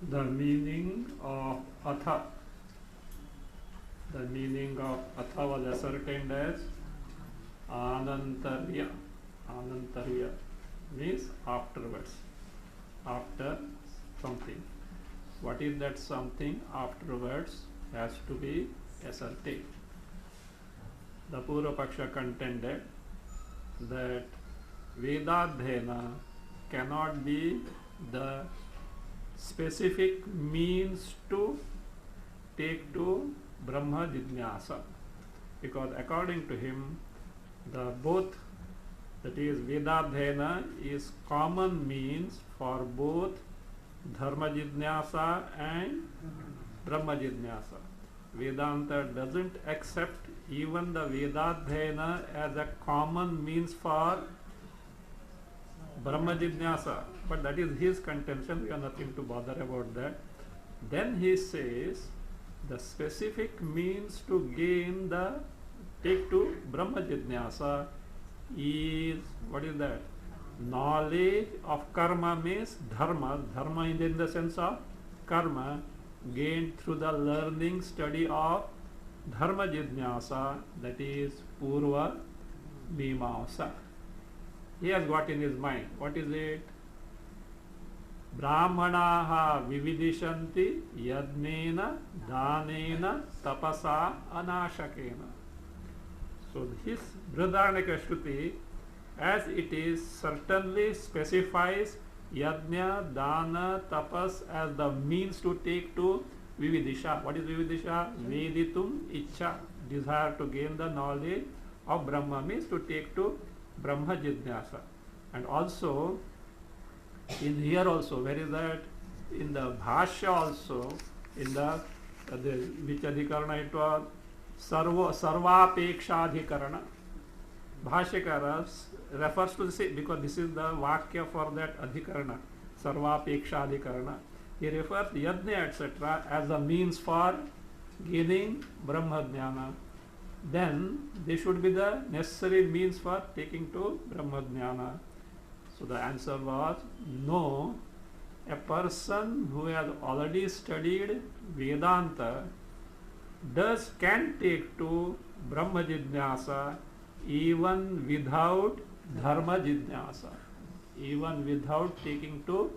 The meaning of Atha. The meaning of Atha was ascertained as Anantarya. Anantarya means afterwards, after something. What is that something afterwards has to be ascertained. The Purva Paksha contended that Vedadhyena cannot be the specific means to take to Brahma Jidnyasa, because according to him the both, that is Vedadhyena, is common means for both Dharma Jidnyasa and Brahma Jidnyasa. Vedanta doesn't accept even the Vedadhyena as a common means for Brahma Jidnyasa, but that is his contention, we have nothing to bother about that. Then he says the specific means to gain the take to Brahma Jidnyasa is, what is that? Knowledge of karma means dharma. Dharma is in the sense of karma, gained through the learning, study of Dharma Jidnyasa, that is Purva Mimamsa. He has got in his mind, what is it? Brahmanaha vividishanti yadnena danena tapasa anashakena. So his Brihadaranyaka Shruti, as it is, certainly specifies yajna, dana, tapas as the means to take to vividisha. What is vividisha? Veditum ichcha, desire to gain the knowledge of Brahma, means to take to Brahma Jidnyasa. And also, in here also, where is that? In the Bhashya also, in the which adhikarana it was? Sarvapekshadhikarana. Bhashyakara refers to this because this is the Vakya for that adhikarana, Sarvapekshadhikarana. He refers yajna etc. as a means for gaining Brahma Jnana. Then they should be the necessary means for taking to Brahma Jnana. So the answer was no. A person who has already studied Vedanta can take to Brahma Jidnyasa even without Dharma Jidnyasa. Even without taking to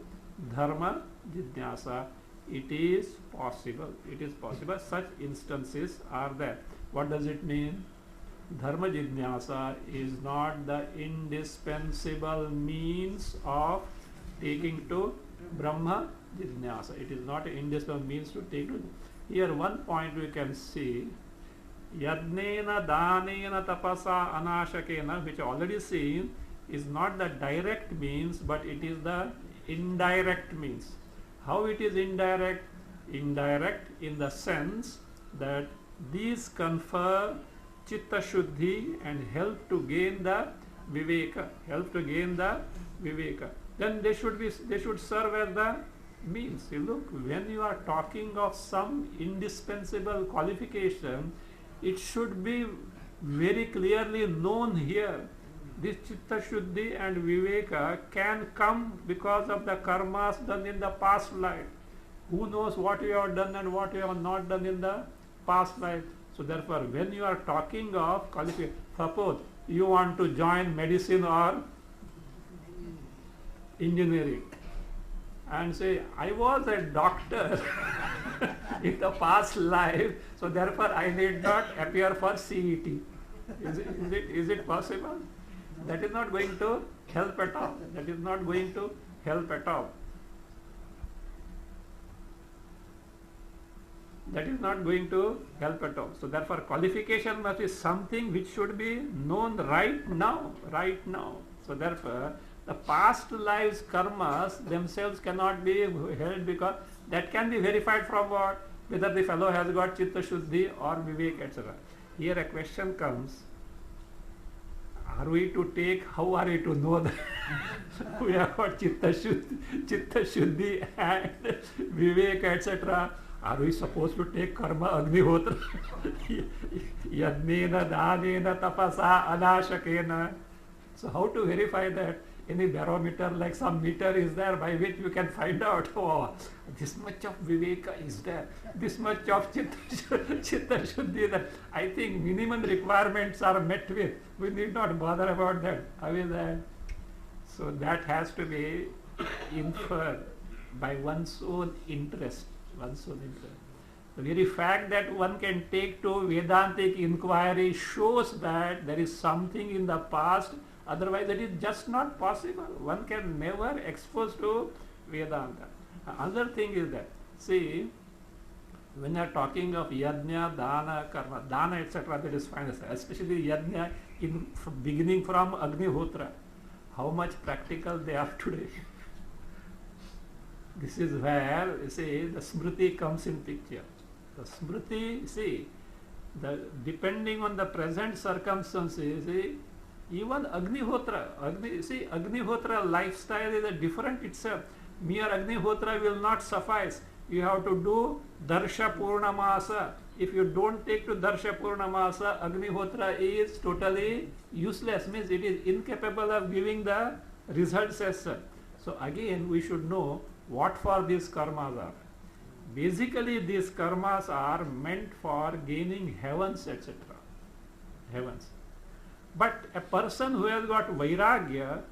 Dharma Jidnyasa, it is possible. It is possible. Such instances are there. What does it mean? Dharma Jidnyasa is not the indispensable means of taking to Brahma Jidnyasa. It is not an indispensable means to take to. Here one point we can see, Yadnena Danena Tapasa Anashakena, which already seen, is not the direct means, but it is the indirect means. How it is indirect? Indirect in the sense that these confer Chitta Shuddhi and help to gain the Viveka. Then they should serve as the means. You look, when you are talking of some indispensable qualification, it should be very clearly known here. This Chitta Shuddhi and Viveka can come because of the karmas done in the past life. Who knows what you have done and what you have not done in the past life. So therefore, when you are talking of qualification, suppose you want to join medicine or engineering and say, I was a doctor in the past life, so therefore I need not appear for CET. Is it possible? That is not going to help at all. That is not going to help at all. That is not going to help at all. So therefore qualification must be something which should be known right now. So therefore the past lives karmas themselves cannot be held, because that can be verified from what? Whether the fellow has got Chitta Shuddhi or Vivek, etc. Here a question comes, how are we to know that we have got Chitta Shuddhi and Vivek, etc.? Are we supposed to take karma agnihotra? Yadnena danena tapasa anashakena. So how to verify that? Any barometer, like some meter is there by which you can find out, oh, this much of Viveka is there, this much of Chitta Shuddhi is there. I think minimum requirements are met with. We need not bother about that. How is that? So that has to be inferred by one's own interest. The very fact that one can take to Vedantic inquiry shows that there is something in the past, otherwise it is just not possible. One can never expose to Vedanta. Another thing is that, see, when you are talking of yajna, dana, karma, dana, etc., that is fine, especially yajna beginning from Agnihotra. How much practical they are today. This is where, see, the Smriti comes in picture. The Smriti, see, depending on the present circumstances, see, even Agnihotra lifestyle is a different itself. Mere Agnihotra will not suffice. You have to do Darsha Purnamasa. If you don't take to Darsha Purnamasa, Agnihotra is totally useless, means it is incapable of giving the results as such. So again, we should know what for these karmas are. Basically, these karmas are meant for gaining heavens, etc. Heavens. But a person who has got Vairagya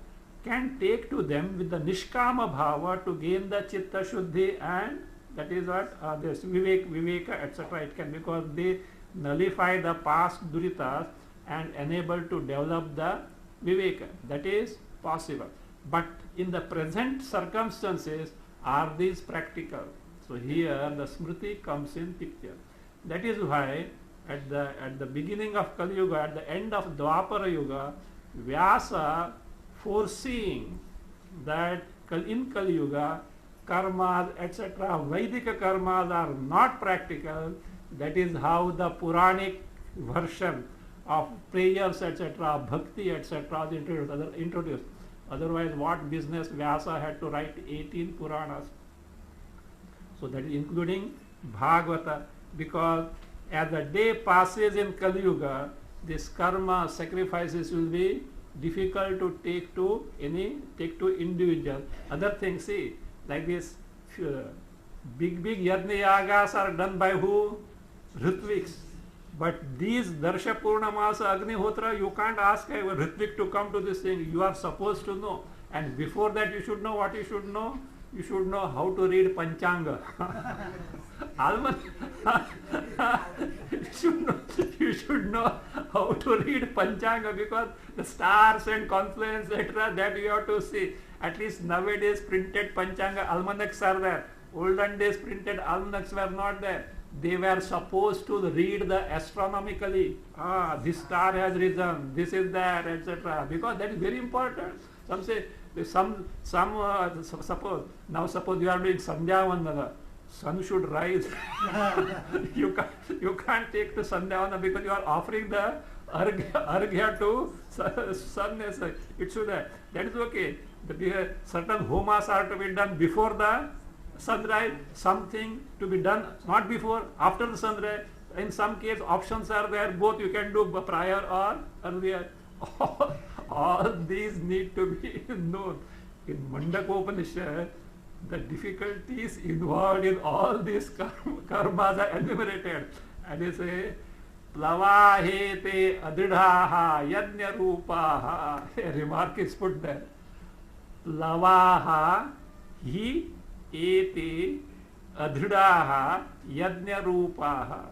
can take to them with the nishkama bhava to gain the chitta shuddhi, and that is what this viveka, etc. It can, because they nullify the past duritas and enable to develop the viveka. That is possible. But in the present circumstances, are these practical? So here the smriti comes in picture. That is why at the beginning of Kali Yuga, at the end of Dwapara Yuga, Vyasa, foreseeing that in Kali Yuga karmas, etc., Vaidika karmas are not practical, that is how the Puranic version of prayers, etc., bhakti, etc., is introduced. Otherwise, what business Vyasa had to write 18 Puranas? So that is including Bhagavata, because as the day passes in Kali Yuga, this karma sacrifices will be difficult to take to individual. Other things, see, like this big yajna yagas are done by who? Ritviks. But these Darsha Purnamasa Agnihotra, you can't ask a Ritvik to come to this thing. You are supposed to know. And before that, you should know what you should know. You should know how to read Panchanga. you should know how to read Panchanga, because the stars and confluence, etc., that you have to see. At least nowadays printed Panchanga almanacs are there. Olden days printed almanacs were not there. They were supposed to read the astronomically. This star has risen, this is there, etc. Because that is very important. Some say, suppose you are doing Sandhya Vandana, sun should rise. you can't take to Sandhya Vandana because you are offering the arghya to sun. It should that is okay. Certain homas are to be done before the sunrise, something to be done not before, after the sunrise. In some case, options are there, both you can do prior or earlier. All these need to be known. In Mandakopanishad, the difficulties involved in all these karmas are enumerated. And they say, Plavahete adridhaha yajna rupaha. A remark is put there. Plavaha hi ete adridaha yajna rupaha.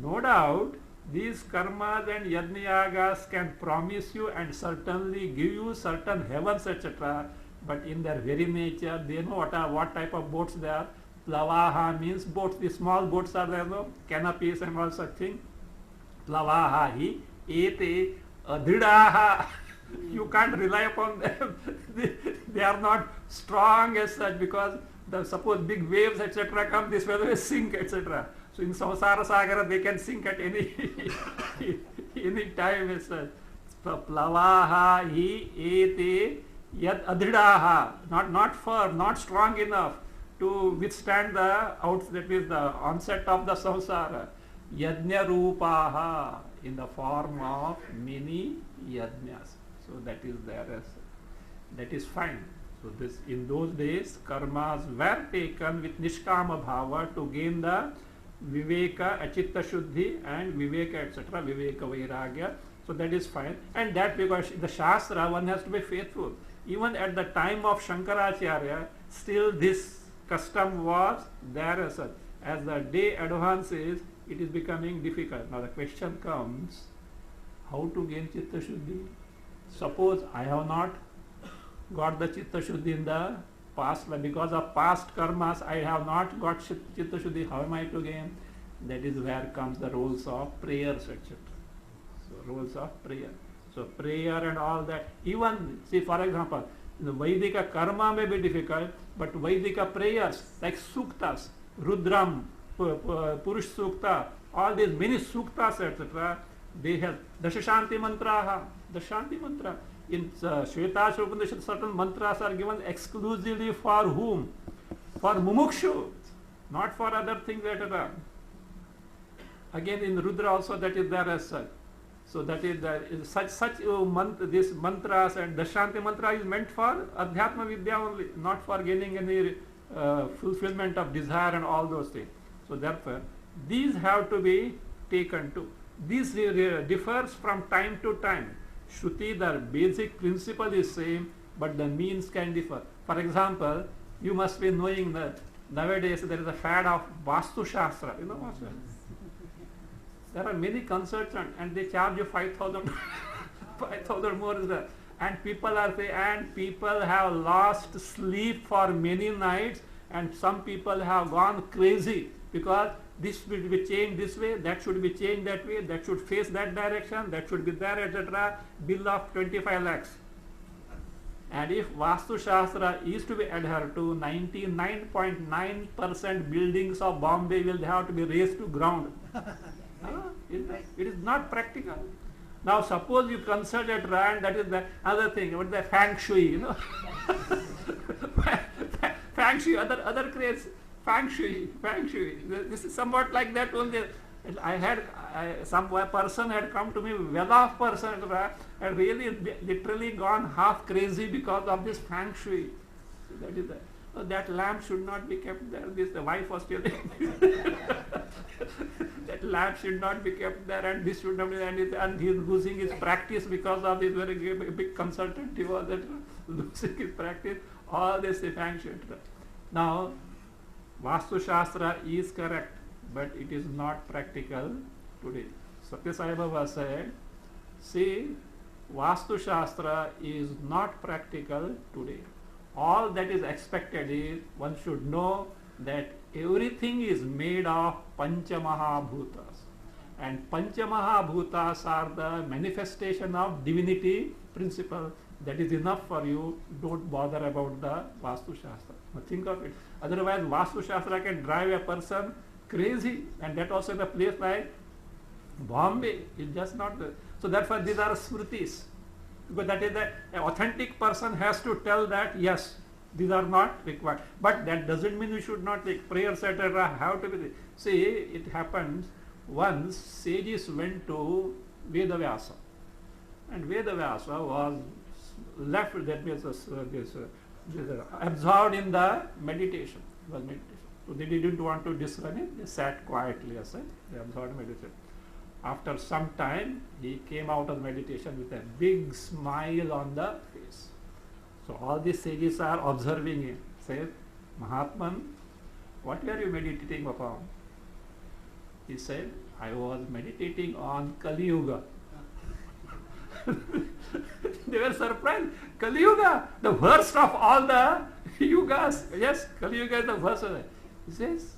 No doubt, these karmas and yajnayagas can promise you and certainly give you certain heavens, etc. But in their very nature, they know what type of boats they are. Plavaha means boats. The small boats are there, though, canopies and all such things. Plavaha hi ete adridaha. You can't rely upon them. They are not strong as such, because suppose big waves, etc., come, this will sink, etc. So in Samsara Sagara, they can sink at any time as such. Plavaha hi ete yad adridaha, not firm, not strong enough to withstand the onset of the samsara. Yajna rupaha, in the form of many yajnas. So that is there as that is fine. So this, in those days, karmas were taken with nishkama bhava to gain the viveka, achitta shuddhi, and viveka, etc., viveka vairagya. So that is fine. And that, because in the Shastra, one has to be faithful. Even at the time of Shankaracharya, still this custom was there as such. As the day advances, it is becoming difficult. Now the question comes, how to gain chitta shuddhi? Suppose I have not got the chitta shuddhi in the past, because of past karmas I have not got chitta shuddhi. How am I to gain? That is where comes the roles of prayers, etc. So roles of prayer. So prayer and all that. Even, see, for example, the Vaidika karma may be difficult, but Vaidika prayers like suktas, Rudram, Purush Sukta, all these many suktas, etc., they have Dashanti mantraha, the Shanti mantra. In Shvetashra Upanishad, certain mantras are given exclusively for whom? For Mumukshu, not for other things, etc. Again in Rudra also that is there as such. So that is this mantras, and Dashanti mantra is meant for Adhyatma Vidya only, not for gaining any fulfillment of desire and all those things. So therefore, these have to be taken too. This differs from time to time. Shruti, the basic principle is same, but the means can differ. For example, you must be knowing that nowadays there is a fad of Vastu Shastra. You know Vastu? There are many consultants and they charge you 5,000 5,000 more is there. And people are saying, and people have lost sleep for many nights, and some people have gone crazy because this should be changed this way, that should be changed that way, that should face that direction, that should be there, etc. Bill of 25 lakhs. And if Vastu Shastra is to be adhered to, 99.9% buildings of Bombay will have to be raised to ground. It is not practical. Now suppose you consult at Rand, that is the other thing, what the Feng Shui, you know. Feng Shui, other craze, Feng Shui. This is somewhat like that only. Some person had come to me, well-off person, and really literally gone half crazy because of this Feng Shui. So that is that lamp should not be kept there. The wife was telling that lamp should not be kept there, and this should not be, and he is losing his practice because of this very big consultant. He was losing his practice. All this Feng Shui. Now, Vastu Shastra is correct, but it is not practical today. Satya Sai Baba said, see, Vastu Shastra is not practical today. All that is expected is one should know that everything is made of Panchamahabhutas, and Panchamahabhutas are the manifestation of divinity principle. That is enough for you. Don't bother about the Vastu Shastra. Now think of it. Otherwise, Vastu Shastra can drive a person crazy, and that also in a place like Bombay is just not the. So therefore, these are smritis. Because that is the authentic person has to tell that yes, these are not required. But that doesn't mean we should not take prayers, etc. Have to be. See, it happens once sages went to Vedavyasa, and Vedavyasa was left, that means absorbed in the meditation. So they didn't want to disturb him. They sat quietly aside. They absorbed meditation. After some time, he came out of meditation with a big smile on the face. So all these sages are observing him. Says, Mahatman, what were you meditating upon? He said, I was meditating on Kali Yuga. They were surprised. Kali Yuga, the worst of all the yugas. Yes, Kali Yuga is the worst of it. He says,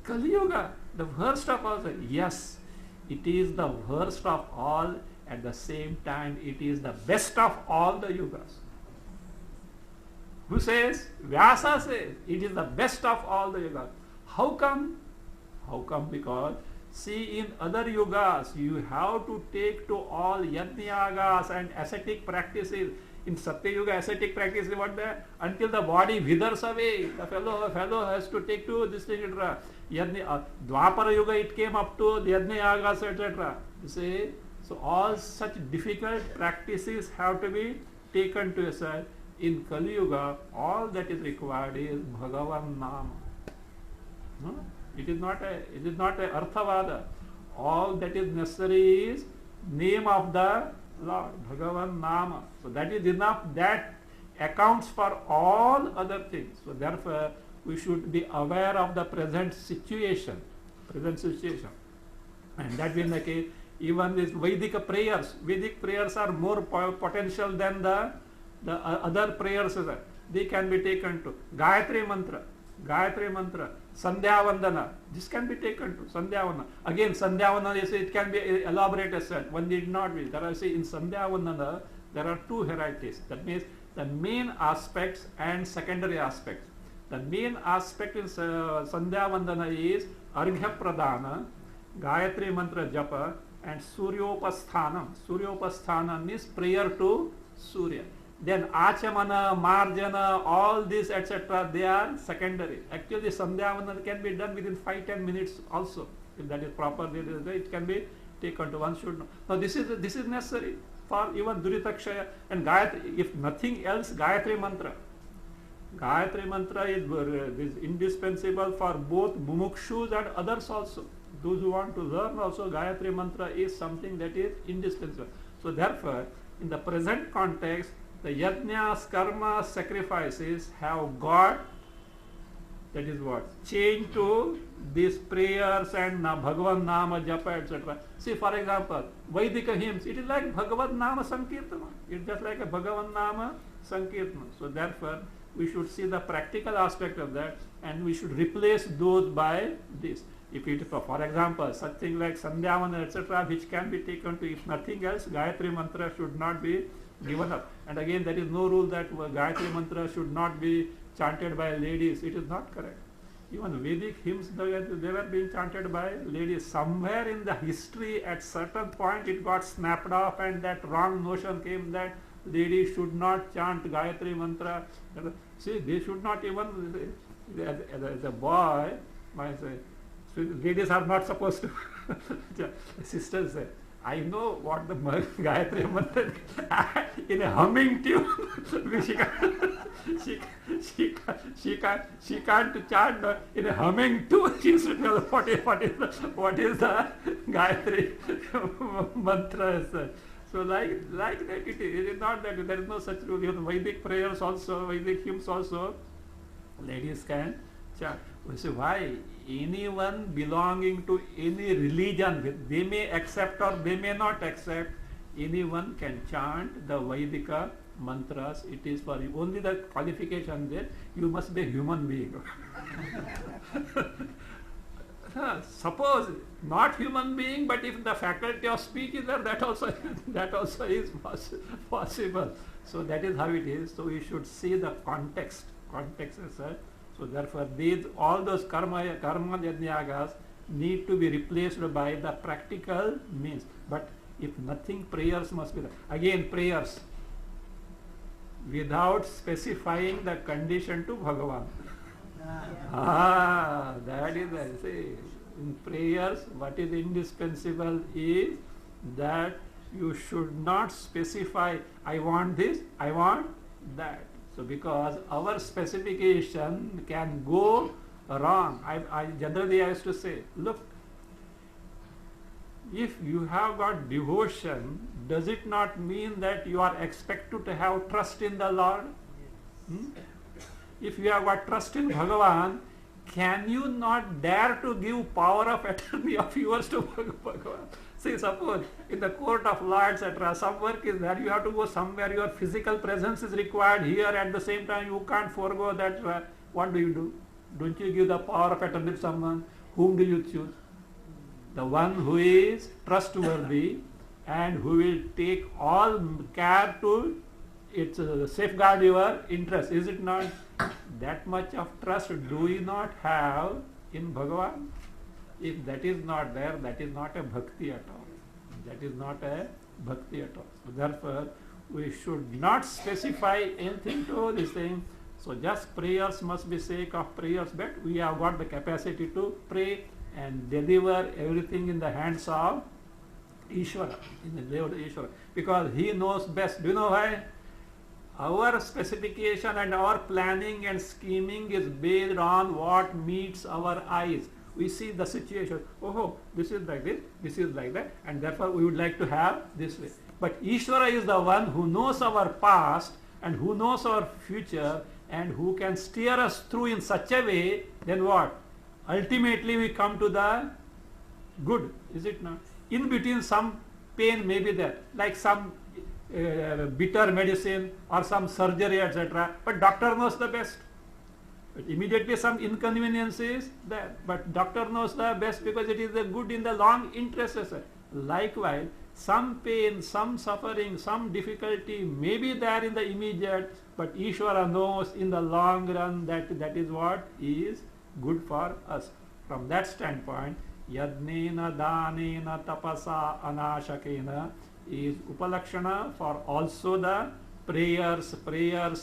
Kali Yuga, the worst of all. Yes, it is the worst of all. At the same time, it is the best of all the yugas. Who says? Vyasa says, it is the best of all the yugas. How come? How come? Because see, in other yugas, you have to take to all yajnayagas and ascetic practices. In Satya Yuga, ascetic practice is what the until the body withers away. The fellow has to take to this thing, etc. Dwapara Yuga, it came up to the yajnayagas, etc. You see, so all such difficult practices have to be taken to aside. In Kali Yuga, all that is required is Bhagavan Nama. No? It is not a Arthavada. All that is necessary is name of the Lord, Bhagavan Nama. So that is enough. That accounts for all other things. So therefore, we should be aware of the present situation. And that being the case, even these Vedic prayers are more potential than the other prayers. They can be taken to Gayatri Mantra, Sandhya Vandana. This can be taken to Sandhya Vandana. Again, Sandhya Vandana, it can be elaborated. One need not be. There are, in Sandhya Vandana, there are two varieties. That means the main aspects and secondary aspects. The main aspect in Sandhya Vandana is Arghya Pradhana, Gayatri Mantra Japa, and Suryopasthanam. Suryopasthanam means prayer to Surya. Then Achamana, Marjana, all this, etc., they are secondary. Actually, Sandhya Vandana can be done within 5-10 minutes also. If that is proper, it can be taken to. One should know. Now, this is necessary for even Duritakshaya and Gayatri. If nothing else, Gayatri Mantra. Gayatri Mantra is indispensable for both mumukshus and others also. Those who want to learn also, Gayatri Mantra is something that is indispensable. So therefore, in the present context, the yajnas, karmas, sacrifices have got, that is what, chained to these prayers and Bhagavan Nama Japa, etc. See, for example, Vedic hymns, it is like Bhagavan Nama Sankirtana. It's just like a Bhagavan Nama Sankirtana. So therefore, we should see the practical aspect of that, and we should replace those by this. If it, for example, such thing like Sandhyavana, etc., which can be taken to, if nothing else, Gayatri Mantra should not be given up. And again, there is no rule that Gayatri Mantra should not be chanted by ladies. It is not correct. Even Vedic hymns, they were being chanted by ladies. Somewhere in the history, at certain point, it got snapped off, and that wrong notion came that ladies should not chant Gayatri Mantra. See, they should not even, as a boy, so ladies are not supposed to. Sisters say, I know what the Gayatri Mantra in a humming tune. she can't chant in a humming tune. She should know what is the Gayatri Mantra. So like that it is not that there is no such rule. Even Vedic prayers also, Vedic hymns also, ladies can chant. We say, why? Anyone belonging to any religion, they may accept or they may not accept, anyone can chant the Vedika mantras. It is for you. Only the qualification there, you must be a human being. Suppose not human being, but if the faculty of speech is there, that also is possible. So that is how it is. So we should see the context as such. So therefore, all those karma yajnagas need to be replaced by the practical means. But if nothing, prayers must be there. Again, prayers without specifying the condition to Bhagavan. That is it. See, in prayers, what is indispensable is that you should not specify, I want this, I want that. So because our specification can go wrong. I generally used to say, look, if you have got devotion, does it not mean that you are expected to have trust in the Lord? If you have got trust in Bhagavan, can you not dare to give power of attorney of yours to Bhagavan? See, suppose in the court of law, etc., some work is there, you have to go somewhere, your physical presence is required here, at the same time you can't forego that. What do? Don't you give the power of attorney to someone? Whom do you choose? The one who is trustworthy and who will take all care to safeguard your interest. Is it not? That much of trust do we not have in Bhagavan? If that is not there, that is not a bhakti at all. That is not a bhakti at all. So therefore, we should not specify anything to this thing. So just prayers must be sake of prayers, but we have got the capacity to pray and deliver everything in the hands of Ishvara, in the Lord Ishvara, because He knows best. Do you know why? Our specification and our planning and scheming is based on what meets our eyes. We see the situation, oh, this is like this is like that, and therefore we would like to have this way. But Ishvara is the one who knows our past and who knows our future and who can steer us through in such a way, then what? Ultimately we come to the good, is it not? In between some pain may be there, like some bitter medicine or some surgery, etc. But doctor knows the best. But immediately some inconvenience is there. But doctor knows the best because it is the good in the long interest. Likewise, some pain, some suffering, some difficulty may be there in the immediate, but Ishvara knows in the long run that is what is good for us. From that standpoint, yadnena danena tapasa anashakena is upalakshana for also the prayers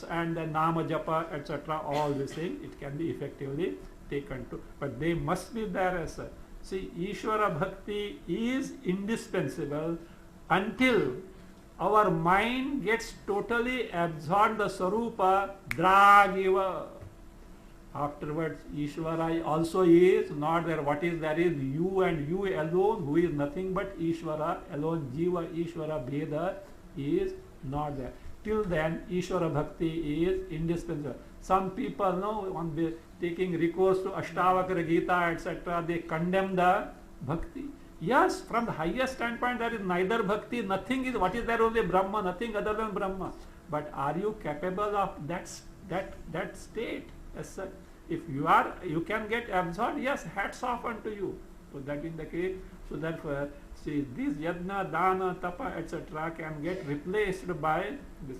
and the nama japa, etc. All these things, it can be effectively taken to. But they must be there as a. See, Ishvara Bhakti is indispensable until our mind gets totally absorbed the Sarupa Dragiva. Afterwards, Ishvara also is not there. What is there is you and you alone, who is nothing but Ishvara alone. Jiva Ishvara Bheda is not there. till then Ishvara Bhakti is indispensable. Some people know on taking recourse to Ashtavakra Gita, etc., they condemn the Bhakti. Yes, from the highest standpoint, there is neither Bhakti, nothing is, what is there, only Brahma, nothing other than Brahma. But are you capable of that state as such? If you are, you can get absorbed, yes, hats off unto you. So that in the case, so therefore, see, this yajna, dana, tapa, etc. can get replaced by this.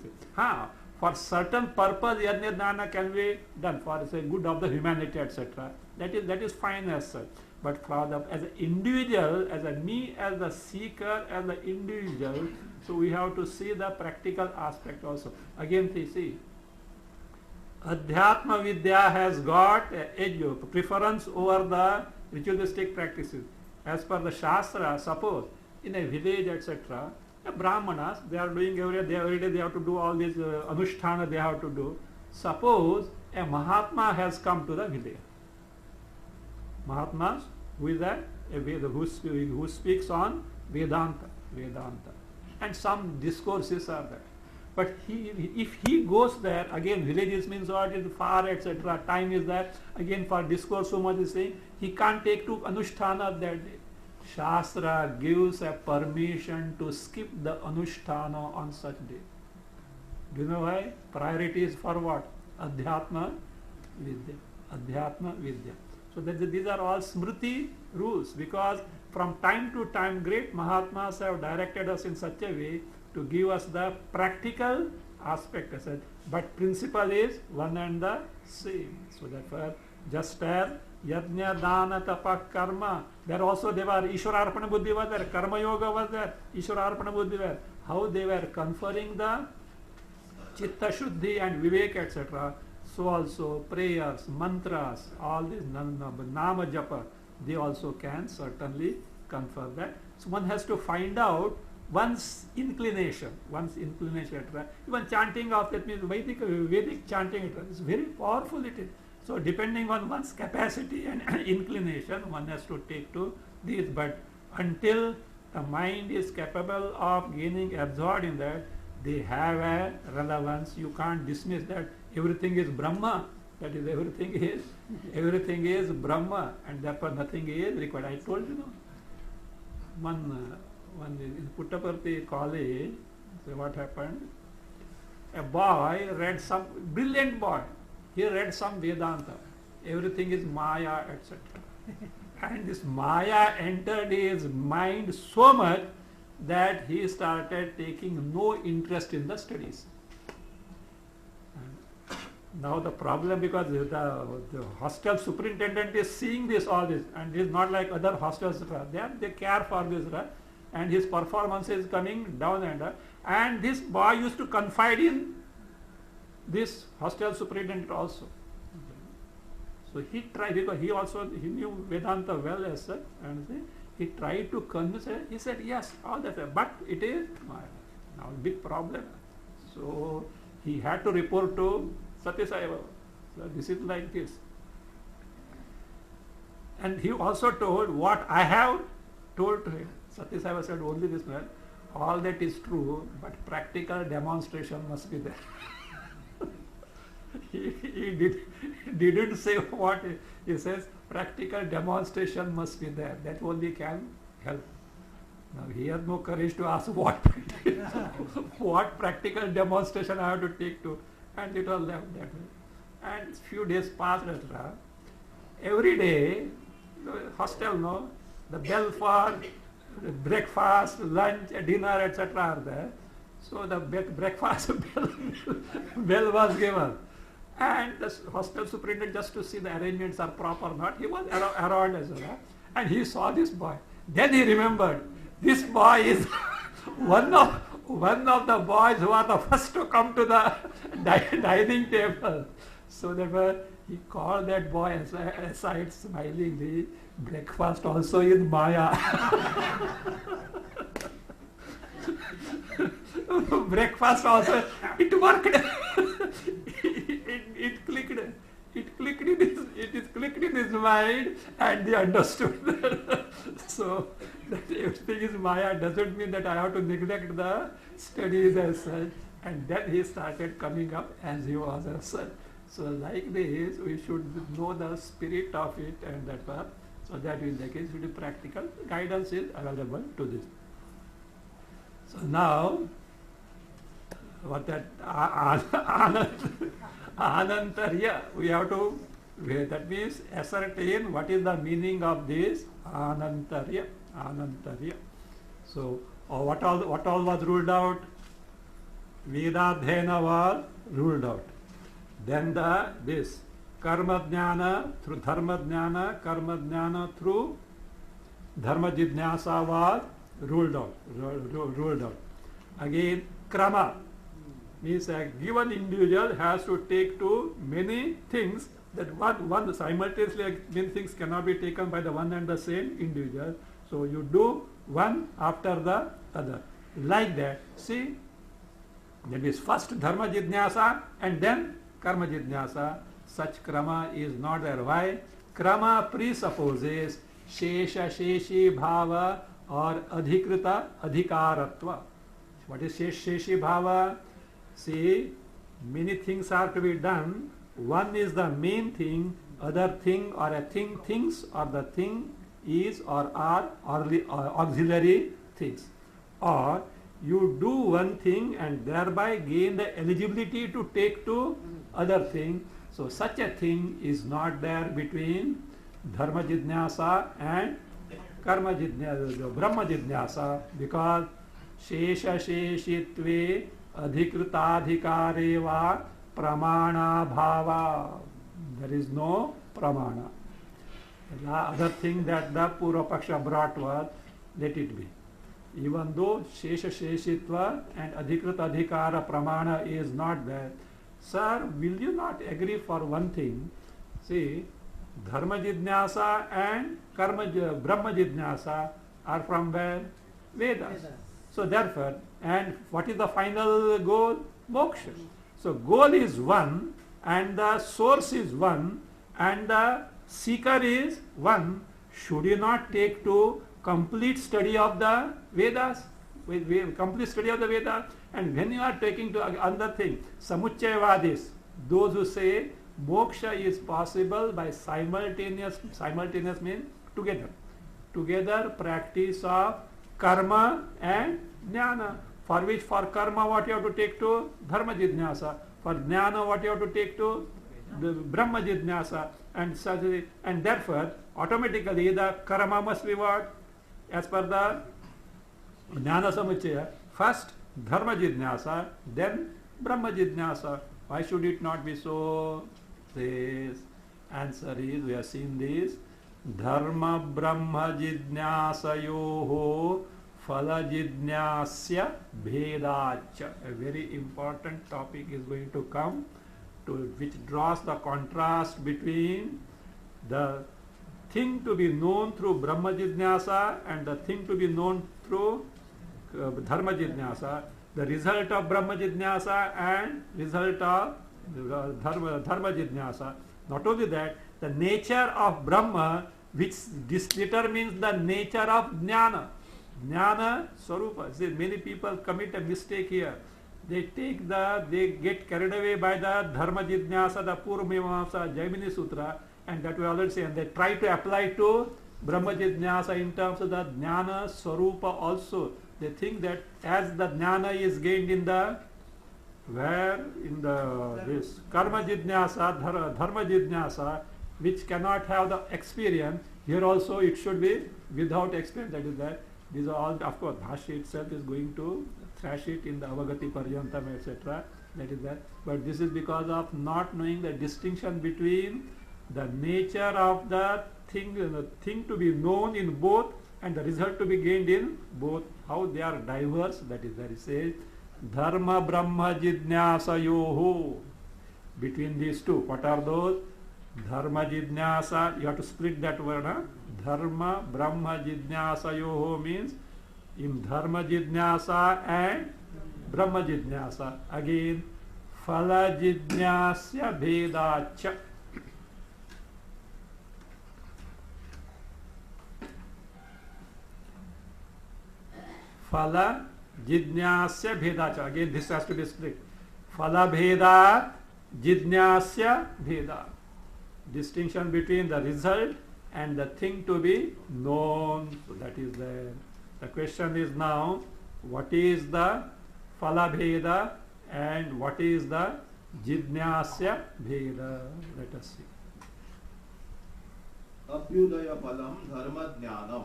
For certain purpose, yajna, dana can be done for say good of the humanity, etc. That is fine as such. But for the, as an individual, as a me, as the seeker, as the individual, so we have to see the practical aspect also. Again, see, Adhyatma Vidya has got a preference over the ritualistic practices. As per the Shastra, suppose in a village, etc., Brahmanas, they are doing every day they have to do all these anusthana they have to do. Suppose a Mahatma has come to the village. Mahatmas, who is who speaks on Vedanta, and some discourses are there. But if he goes there, again villages means what is far, etc. Time is there. Again for discourse so much is saying, he can't take to Anusthana that day. Shastra gives a permission to skip the Anusthana on such day. Do you know why? Priority is for what? Adhyatma Vidya. Adhyatma Vidya. So these are all Smriti rules, because from time to time great Mahatmas have directed us in such a way to give us the practical aspect as such. But principle is one and the same. So therefore, just as Yajna, Dana, Tapa, Karma, there also they were Ishwararpana Buddhi was there, Karma Yoga was there, Ishwararpana Buddhi were. How they were conferring the Chitta Shuddhi and Vivek, etc. So also prayers, mantras, all these Nama Japa, they also can certainly confer that. So one has to find out one's inclination, etc. Even chanting of that means Vedic chanting, it is very powerful it is. So depending on one's capacity and inclination, one has to take to these. But until the mind is capable of gaining absorbed in that, they have a relevance. You can't dismiss that everything is Brahma. That is, everything is Brahma, and therefore nothing is required. I told you, one in Puttaparthi college, so what happened? A boy read some, brilliant boy, he read some Vedanta. Everything is Maya, etc. And this Maya entered his mind so much that he started taking no interest in the studies. Now the problem, because the hostel superintendent is seeing this, all this, and it is not like other hostels, they care for this, and his performance is coming down and this boy used to confide in this hostel superintendent also. So he tried, because he knew Vedanta well as such, and he tried to convince her. He said yes, all that, but it is now a big problem. So he had to report to Satya Sai Baba. So this is like this. And he also told what I have told to him. Satya Sai Baba said only this man, all that is true, but practical demonstration must be there. he didn't say what he says, practical demonstration must be there. That only can help. Now he has no courage to ask what practical demonstration I have to take to, and it was left that way. And few days passed, etc. Every day, the hostel, the bell for breakfast, lunch, dinner, etc. are there. So the breakfast bell was given. And the hostel superintendent, just to see the arrangements are proper or not, he was around as well. And he saw this boy. Then he remembered, this boy is one of the boys who are the first to come to the dining table. So therefore, he called that boy aside smilingly, breakfast also in Maya. Breakfast also, it worked. It clicked in his mind, and they understood that. So that everything is Maya doesn't mean that I have to neglect the studies as such. And then he started coming up as he was a son. So like this, we should know the spirit of it and that part. So that in the case, it is practical. Guidance is available to this. So now, what that Anantarya, we have to, that means ascertain what is the meaning of this Anantarya. Anantarya. So, what all was ruled out? Vedadhyana was ruled out. Then this karma jnana through dharma jnana, karma jnana through dharma jidnyasa was ruled out. Ruled out. Again, krama means a given individual has to take to many things, that one simultaneously many things cannot be taken by the one and the same individual. So you do one after the other. Like that. See, that is first dharma jidnyasa and then karma jidnyasa. Such krama is not there. Why? Krama presupposes shesha sheshi bhava or adhikrita adhikaratva. What is sheshi bhava? See, many things are to be done. One is the main thing, other thing or a thing, things or the thing is or are auxiliary things. Or you do one thing and thereby gain the eligibility to take to other thing. So such a thing is not there between dharma jidnyasa and karma jidnyasa, brahma jidnyasa, because shesha sheshitve adhikritadhikare va pramana bhava. There is no pramana. The other thing that the Purva Paksha brought was, let it be. Even though shesha sheshitva and adhikrit adhikara pramana is not there, sir, will you not agree for one thing? See, dharma jidnyasa and brahma jidnyasa are from where? Vedas. So therefore, and what is the final goal? Moksha. So goal is one and the source is one and the seeker is one. Should you not take to complete study of the Vedas? With complete study of the Vedas. And when you are taking to another thing, Samuchayavadis, those who say moksha is possible by simultaneous means together practice of karma and jnana. For karma what you have to take to dharma jidnyasa, for jnana what you have to take to the brahma jidnyasa, and therefore automatically the karma must be what? As per the jnana samuchaya, first dharma jidnyasa, then brahma jidnyasa. Why should it not be so? This answer is, we have seen this, dharma brahma jidnyasayoho phala jidnyasya bhedacha. A very important topic is going to come, which draws the contrast between the thing to be known through brahma jidnyasa and the thing to be known through dharma jidnyasa, the result of brahma jidnyasa and result of dharma jidnyasa. Not only that, the nature of brahma which determines the nature of jnana. Jnana swarupa. See, many people commit a mistake here. They get carried away by the dharma jidnyasa, the Purva Mimamsa, Jaimini Sutra, and that we already say, and they try to apply to brahma jidnyasa in terms of the jnana swarupa also. They think that as the jnana is gained in the this karma jidnyasa, dharma jidnyasa, which cannot have the experience, here also it should be without experience. That is that. These are all, of course, Bhashya itself is going to thrash it in the Avagati Paryantam, etc. That is that. But this is because of not knowing the distinction between the nature of the thing to be known in both and the result to be gained in both, how they are diverse. That is, there is a dharma brahma jidnyasayoho. Between these two, what are those? Dharma jidnyasa, you have to split that word. Dharma brahma jidnyasayoho means in dharma jidnyasa and brahma jidnyasa. Again, phala jidnyasya bhedacha. Phala Jidnyasya bhedacha. Again, this has to be split. Phala bheda, jidnyasya bheda. Distinction between the result and the thing to be known. So that is there. The question is now, what is the phala bheda and what is the jidnyasya bheda? Let us see. Abhyudaya phalam dharma jnanam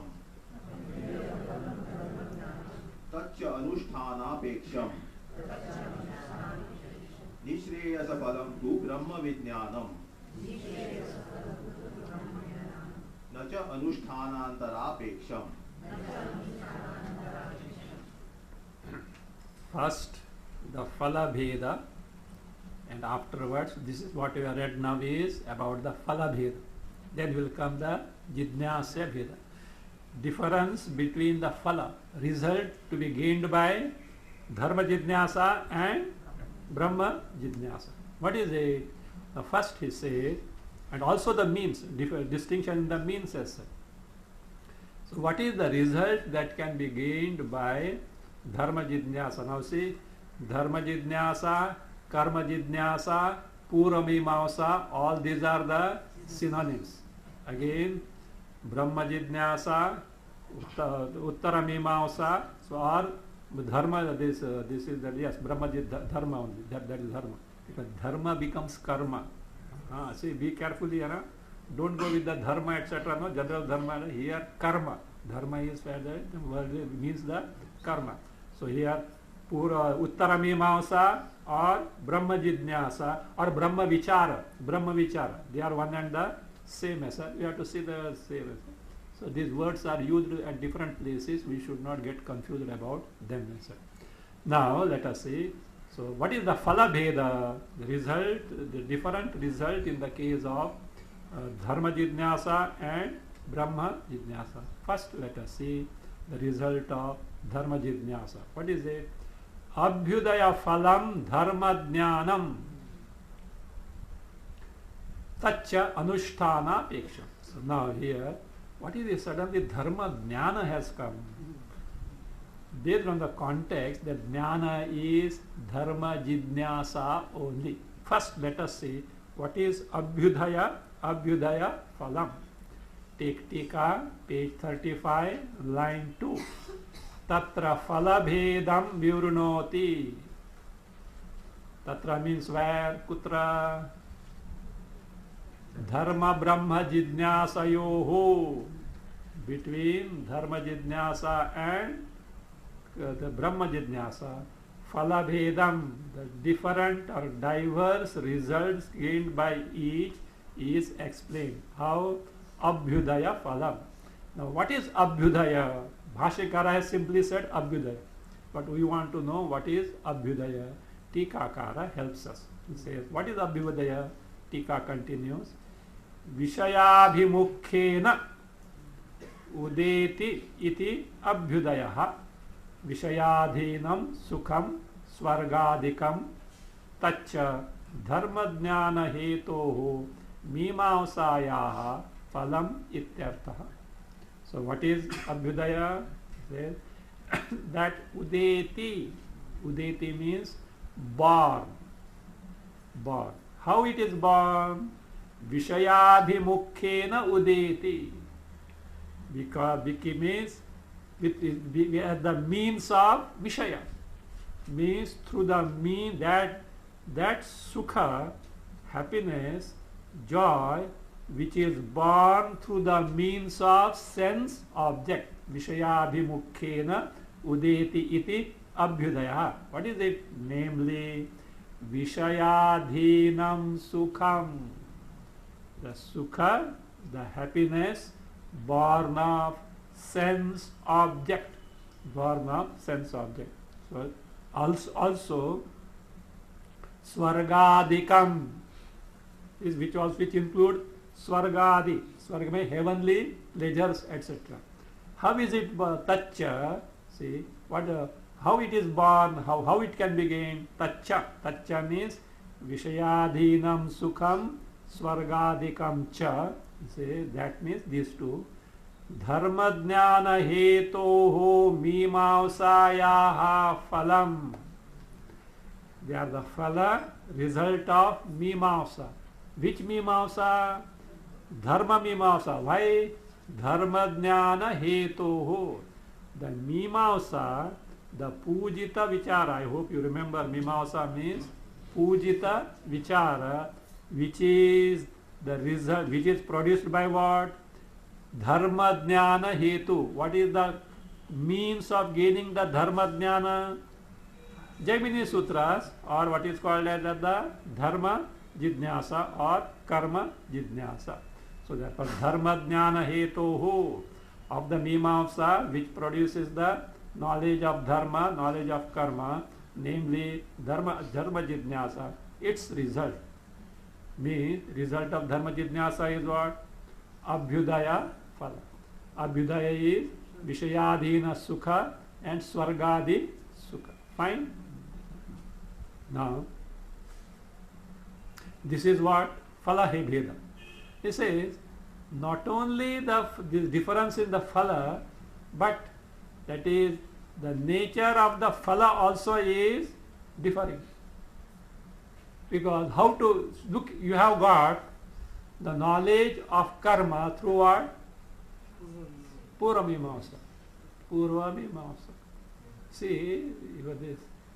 tacca anusthānāpekṣam nishreyasa phalam tu brahma vijñānam naca anusthānāntarāpekṣam. First, the phala bheda, and afterwards, this is what we have read now is about the phala bheda. Then will come the jidnyasya bheda. Difference between the phala, result to be gained by dharma jidnyasa and brahma jidnyasa. What is it? First he says, and also the means, distinction in the means as such. So what is the result that can be gained by dharma jidnyasa? Now see, dharma jidnyasa, karma jidnyasa, pura mimamsa, all these are the synonyms. Again, brahma jidnyasa, uttara mimamsa, so are dharma, this is the, yes, brahma dharma only, that is dharma. Because dharma becomes karma. See, be carefully, don't go with the dharma, etc. No, general dharma. Here, karma. Dharma is where the word means the karma. So here, pura uttara mimamsa or brahma jidnyasa or brahma vichara. Brahma vichara. They are one and the same as we have to see the same. So these words are used at different places. We should not get confused about them. Now let us see. So what is the phala bheda? The result, the different result in the case of dharma jidnyasa and brahma jidnyasa. First let us see the result of dharma jidnyasa. What is it? Abhyudaya phalam dharma jnanam tacca anusthana peksha. So now here, what is it? Suddenly dharma jnana has come. Based on the context that jnana is dharma jidnyasa only. First let us see what is abhyudaya phalam. Take tika, page 35, line 2. Tatra phala bhedam vyurnoti. Tatra means where? Kutra? Dharma brahma jidnyasayoho. Between dharma jidnyasa and the brahma jidnyasa. Phala bhedam, the different or diverse results gained by each is explained. How? Abhyudaya phalam. Now what is abhyudaya? Bhashikara has simply said abhyudaya. But we want to know what is abhyudaya. Tikakara helps us. He says, what is abhyudaya? Tika continues. Vishayabhimukkhena udeti iti abhyudayaha. Vishayadhinam sukham swargadikam tacca dharma jnana hetoho mimamsayaha phalam ityarthaha. So what is abhyudaya? That udeti. Udeti means born. Born. How it is born? Vishayabhimukkhena udeti. Because Viki means we are the means of Vishaya. Means through the mean that sukha, happiness, joy, which is born through the means of sense object. Vishayabhimukkhena udeti iti abhyudaya. What is it? Namely, Vishayadhinam sukham. The sukha, the happiness, born of sense object. Born of sense object. So also swargadikam is which include swargadi. Swarga means heavenly pleasures, etc. How is it tacca? See what how it is born, how it can be gained. Tacca. Tacca means vishayadhinam sukham swargadikam cha. See, that means these two. dharma jnana hetoho mimamsayaha phalam. They are the phala, result of mimamsa. Which mimamsa? Dharma mimamsa. Why? Dharma jnana hetoho. The mimamsa, the pujita vichara. I hope you remember mimamsa means pujita vichara, which is the result, which is produced by what? Dharma jnana hetu. What is the means of gaining the dharma jnana? Jaimini Sutras, or what is called as the dharma jidnyasa or karma jidnyasa. So therefore dharma jnana hetuhu of the mimamsa, which produces the knowledge of dharma, knowledge of karma, namely dharma jidnyasa, its result. Means result of dharma jidnyasa is what? Abhyudaya phala. Abhyudaya is Vishayadhina sukha and Swargadi sukha. Fine? Now, this is what phala he bheda. He says, not only the difference in the phala, but that is the nature of the phala also is differing. Because how to look, you have got the knowledge of karma through what? Purvamimamsa. Purvamimamsa. See,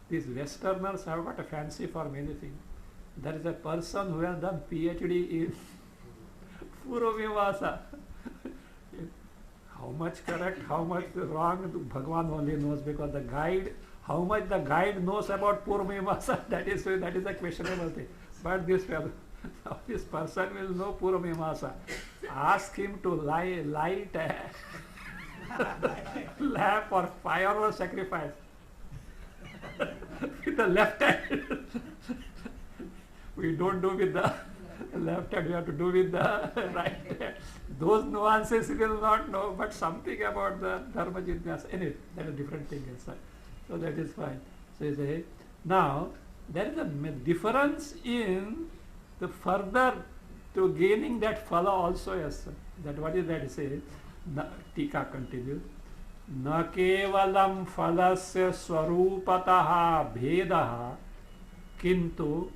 these Westerners have got a fancy for many things. There is a person who has done PhD in Purvamimamsa. How much correct, how much wrong, Bhagwan only knows, because the guide, how much the guide knows about Purvamimamsa, that is a questionable thing. But this fellow, this person will know Purvamimamsa. Ask him to light a lamp or fire or sacrifice with the left hand. We don't do with the left hand, we have to do with the right hand. Those nuances he will not know, but something about the dharma jidnyasa. Anyway, that is a different thing. So that is fine. So you say, now there is a difference in the further to gaining that phala also. Yes, sir. That what is that? He says, Tika continues. Na kevalam phalasya swarupataha bhedaha kintu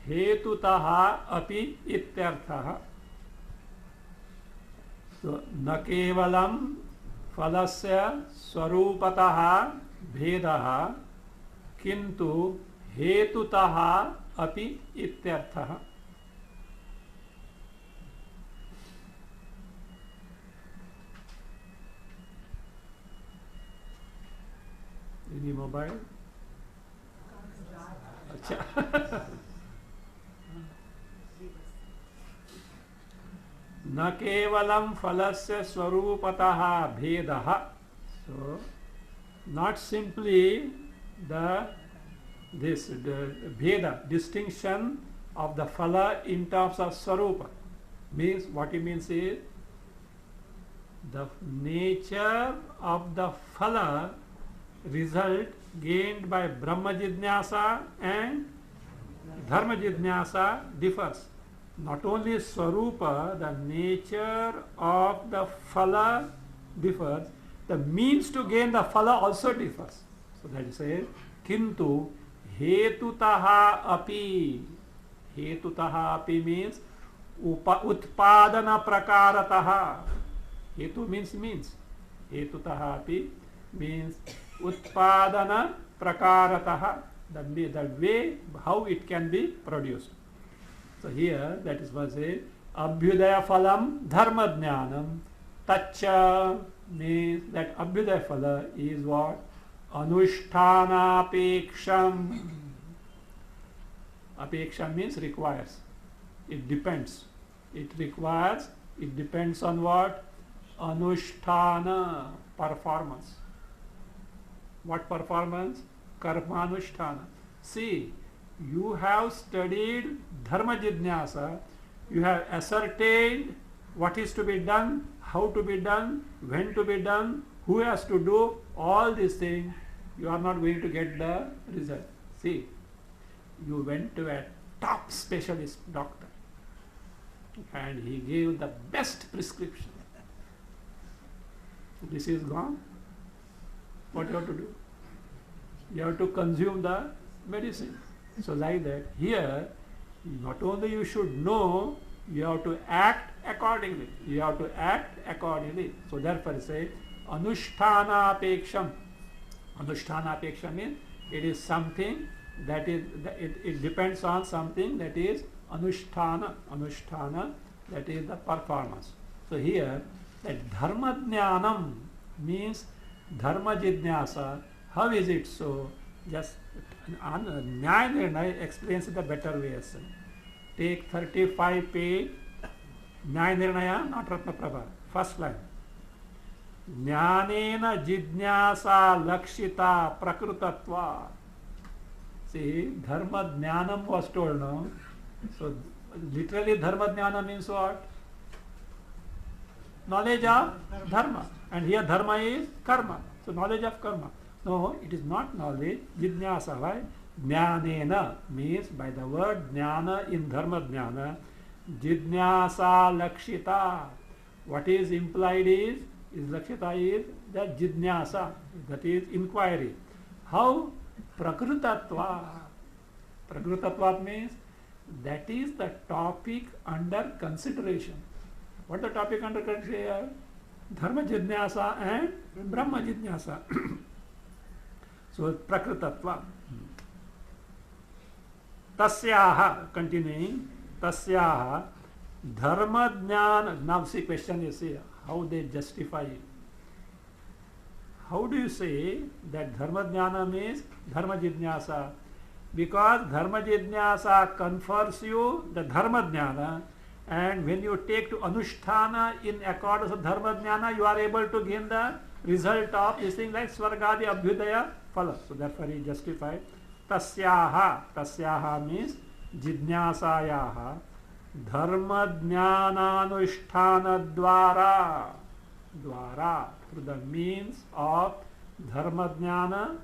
hetutaha api ityarthaha. So, na kevalam phalasya swarupataha bhedaha kintu hetutaha api ityarthaha. Any mobile? Achha. न केवलम फलस्य स्वरूपतः भेदः. So, not simply the bheda, distinction of the phala in terms of swarupa. Means, what it means is, the nature of the phala result gained by Brahma jidnyasa and Dharma jidnyasa differs. Not only swarupa, the nature of the phala differs, the means to gain the phala also differs. So that is says, kintu hetutaha api. Hetutaha api means utpadana prakarataha. Hetu means. Hetutaha api means utpadana prakarataha, the way how it can be produced. So here that is what says abhyudaya phalam dharma jnanam. Tacha means that abhyudaya phala is what? Anushthanapeksham. Apeksham means requires. It depends. It requires, it depends on what? Anusthana, performance. What performance? Karmanusthana. See, you have studied dharma jidnyasa, you have ascertained what is to be done, how to be done, when to be done, who has to do all these things. You are not going to get the result. See, you went to a top specialist doctor and he gave the best prescription. This is gone. What you have to do? You have to consume the medicine. So like that, here, not only you should know, you have to act accordingly. You have to act accordingly. So therefore it says, Anushthanapeksham. Anushthanapeksham means it is something that is, it depends on something that is Anusthana. Anusthana, that is the performance. So here, that Dharma Jnanam means Dharma Jidnyasa. How is it so? Just Nyaya Nirnaya explains it a better way. Take 35 page, Nyaya Nirnaya, not Ratna Prabha. First line. Jnanena Jidnyasa Lakshita Prakrutatva. See, Dharma Jnanam was told, no? So, literally Dharma Jnana means what? Knowledge of Dharma. And here Dharma is Karma. So, knowledge of Karma. No, it is not knowledge. Jidnyasa, right? Jnanena means by the word Jnana in Dharma Jnana, Jidnyasa Lakshita. What is implied is Lakshita is the Jidnyasa, that is inquiry. How? Prakrutatva. Prakrutatva means that is the topic under consideration. What the topic under consideration? Dharma Jidnyasa and Brahma Jidnyasa. So, Prakrutatva. Tasyaha, continuing, Tasyaha, Dharma Jnana. Now, see, question is here, how they justify it. How do you say that Dharma Jnana means Dharma Jidnyasa? Because Dharma Jidnyasa confers you the Dharma Jnana, and when you take to Anusthana in accordance with Dharma Jnana, you are able to gain the result of this thing like Swargadi Abhyudaya Phala. So therefore he justified. Tasyaha. Tasyaha means Jidnyasayaha Dharma Jnana Anusthana Dwara. Dwara. Through the means of Dharma Jnana,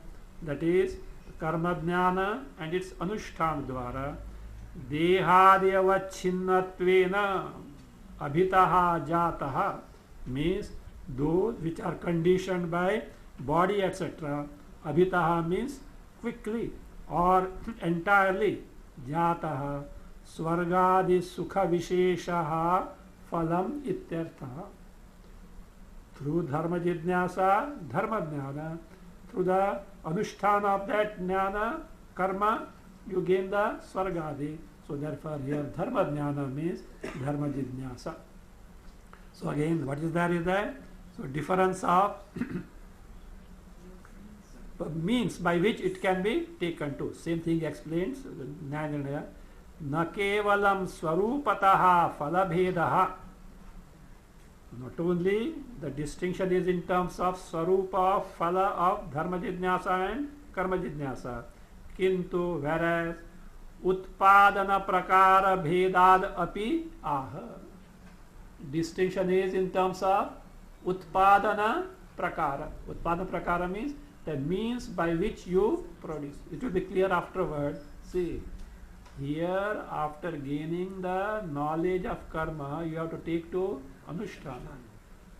that is Karma Jnana and its Anushthan Dwara, Dehadhyavachinnattvena Abhitaha Jataha means those which are conditioned by body, etc. Abhitaha means quickly or entirely. Jataha Swargadi Sukha Visheshaha Phalam Ityartha. Through Dharma Jidnyasa, Dharma Jnana, through the Anushthan of that Jnana, Karma, you gain the Swargadi. So therefore here Dharma Jnana means Dharma Jidnyasa. So again, what is there is there? So difference of means by which it can be taken to. Same thing explains Nyaya. Na kevalam swarupataha phalabhedaha. Not only the distinction is in terms of swarupa of phala of Dharma Jidnyasa and Karma Jidnyasa. Kintu, whereas Utpadana Prakara Bhedad Api Aha. Distinction is in terms of Utpadana Prakara. Utpadana Prakara means the means by which you produce. It will be clear afterward. See, here after gaining the knowledge of karma, you have to take to Anushtana.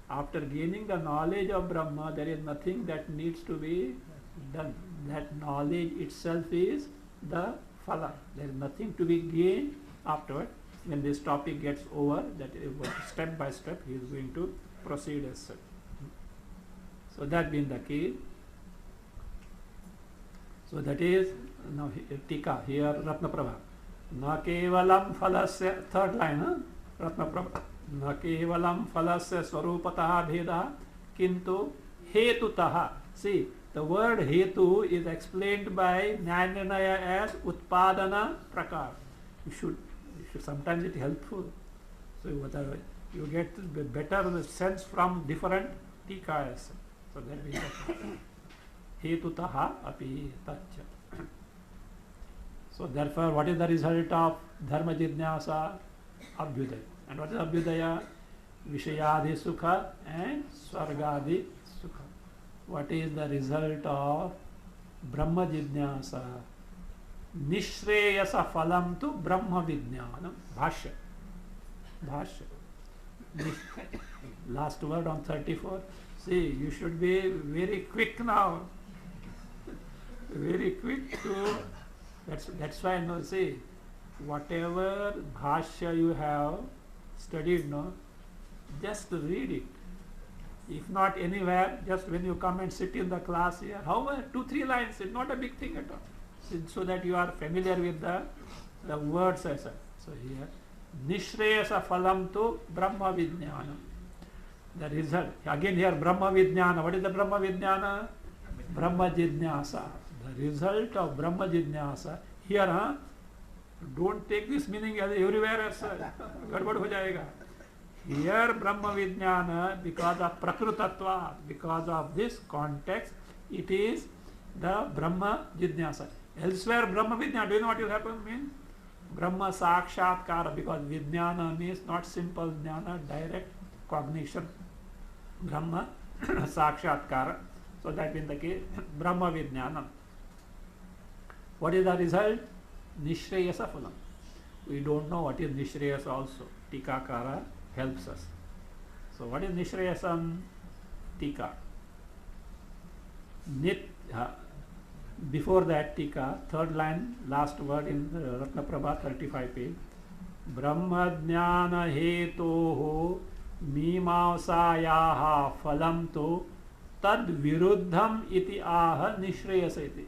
After gaining the knowledge of Brahma, there is nothing that needs to be done. That knowledge itself is the phala. There is nothing to be gained afterward. When this topic gets over, that step by step he is going to proceed as such. So that being the case. So that is now Tika here Ratna Prabha. Na kevalam phalasya, third line, Ratna Prabha. Na kevalam phalasya swarupataha bheda kintu hetutaha. See, the word hetu is explained by Nyaya as Utpadana Prakar. You should sometimes it helpful. So whatever you get better sense from different tikas. So that we hetutaha api tacha. So therefore, what is the result of Dharma Jidnyasa? Abhyudaya. And what is Abhyudaya? Vishayadi Sukha and Swargadi Sukha. What is the result of Brahma Jidnyasa? Nishreyasa Phalam tu Brahma Vijnanam. Bhashya. Bhashya. Last word on 34. See, you should be very quick now. Very quick to. That's why, no, see, whatever bhashya you have studied, no, just read it. If not anywhere, just when you come and sit in the class here, however, 2-3 lines, it's not a big thing at all. So that you are familiar with the words as such. So here, Nishreyasa phalam tu Brahma Vijnana. The result, again here Brahma Vijnana. What is the Brahma Vijnana? Brahma Jidnyasa. The result of Brahma Jidnyasa. Here, don't take this meaning as everywhere as gadbad ho jayega. Here Brahma Vijnana, because of Prakrutatva, because of this context, it is the Brahma Jidnyasa. Elsewhere Brahma Vijnana, do you know what will happen mean? Brahma Sakshatkara, because Vijnana means not simple jnana, direct cognition. Brahma Sakshatkara. So that means the case, Brahma Vijnana. What is the result? Nishreyasa phalam. We don't know what is Nishreyasa also. Tikakara helps us. So what is Nishreyasam? Tika. Before that Tika, third line, last word in Ratna Prabha, 35 page. Brahma jnana hetoho mimamsayaha phalam to tad viruddham iti aha nishreyasa iti.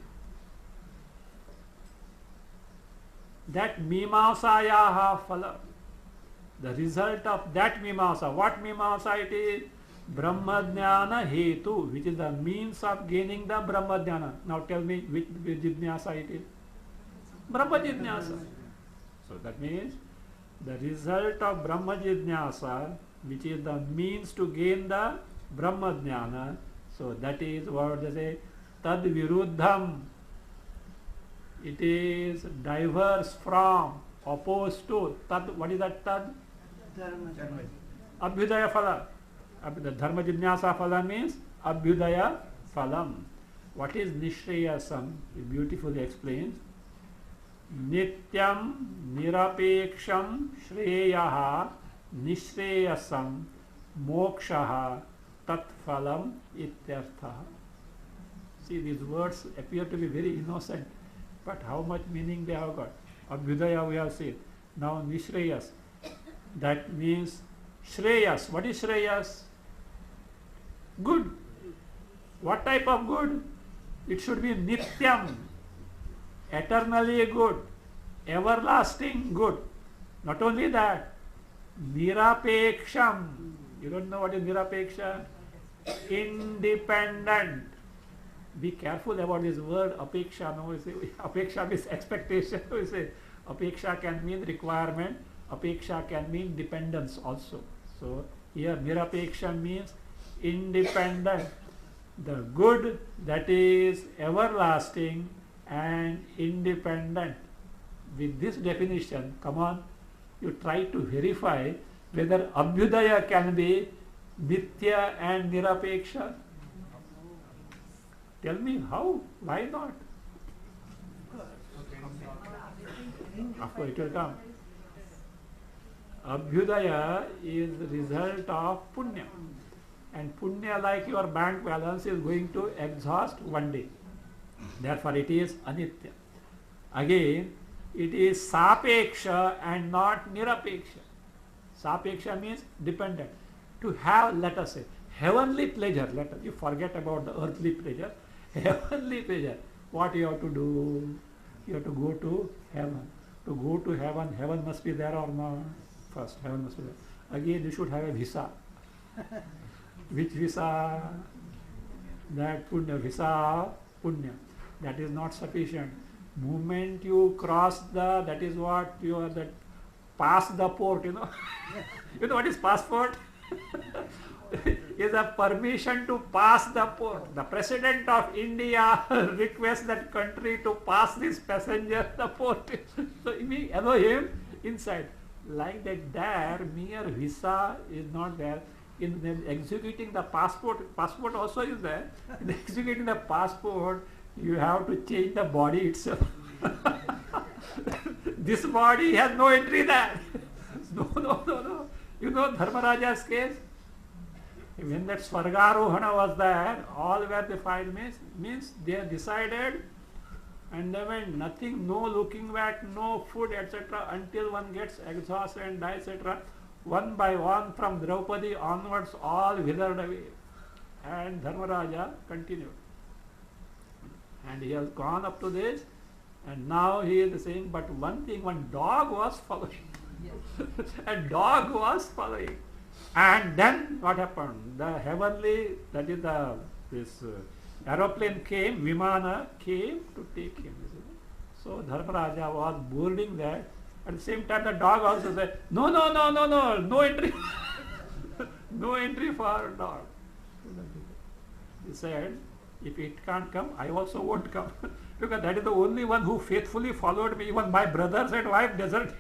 That mimamsayaha phalam, the result of that mimamsa, what mimamsa it is? Brahma jnana hetu, which is the means of gaining the Brahma jnana. Now tell me which jidnyasa it is? Brahma jidnyasa. So that means the result of Brahma jidnyasa, which is the means to gain the Brahma jnana. So that is what they say, tad viruddham. It is diverse from, opposed to. Tad, what is that tad? Abhyudaya phala. The dharma jidnyasa phala means abhyudaya phalam. What is nishreyasam? It beautifully explains. Nityam nirapeksham shreyaha nishreyasam mokshaha tat phalam ityarthaha. See, these words appear to be very innocent, but how much meaning they have got. Abhyudaya we have seen. Now nishreyas. That means Shreyas. What is Shreyas? Good. What type of good? It should be Nityam, eternally good, everlasting good. Not only that, Nirapeksham. You don't know what is Nirapeksha? Independent. Be careful about this word Apeksha. No, we say Apeksha means expectation. We say Apeksha can mean requirement. Apeksha can mean dependence also. So here Nirapeksha means independent. The good that is everlasting and independent. With this definition, come on, you try to verify whether Abhyudaya can be Nitya and Nirapeksha. Tell me how? Why not? Of course it will come. Abhyudaya is the result of punya. And punya, like your bank balance, is going to exhaust one day. Therefore it is anitya. Again, it is sapeksha and not nirapeksha. Sapeksha means dependent. To have, let us say, heavenly pleasure, you forget about the earthly pleasure. Heavenly pleasure, what you have to do? You have to go to heaven. To go to heaven, heaven must be there or not? First, heaven must be there. Again, you should have a visa. Which visa? That punya, visa punya. That is not sufficient. Moment you cross the, that is what you are, that pass the port, you know. You know what is passport? Is a permission to pass the port. The President of India requests that country to pass this passenger the port. So we allow him inside. Like that, there mere visa is not there. In executing the passport also is there. In executing the passport, you have to change the body itself. This body has no entry there. No. You know Dharmaraja's case? When that Swargarohana was there, all were defiled means they decided, and they went nothing, no looking back, no food, etc. until one gets exhausted and dies, etc. One by one from Draupadi onwards, all withered away. And Dharmaraja continued. And he has gone up to this, and now he is saying, but one thing, one dog was following. A dog was following. And then what happened? The heavenly, that is this aeroplane came, Vimana came to take him. So Dharmaraja was boarding that. At the same time, the dog also said, no, no entry. No entry for dog. He said, if it can't come, I also won't come. Because that is the only one who faithfully followed me. Even my brothers and wife deserted.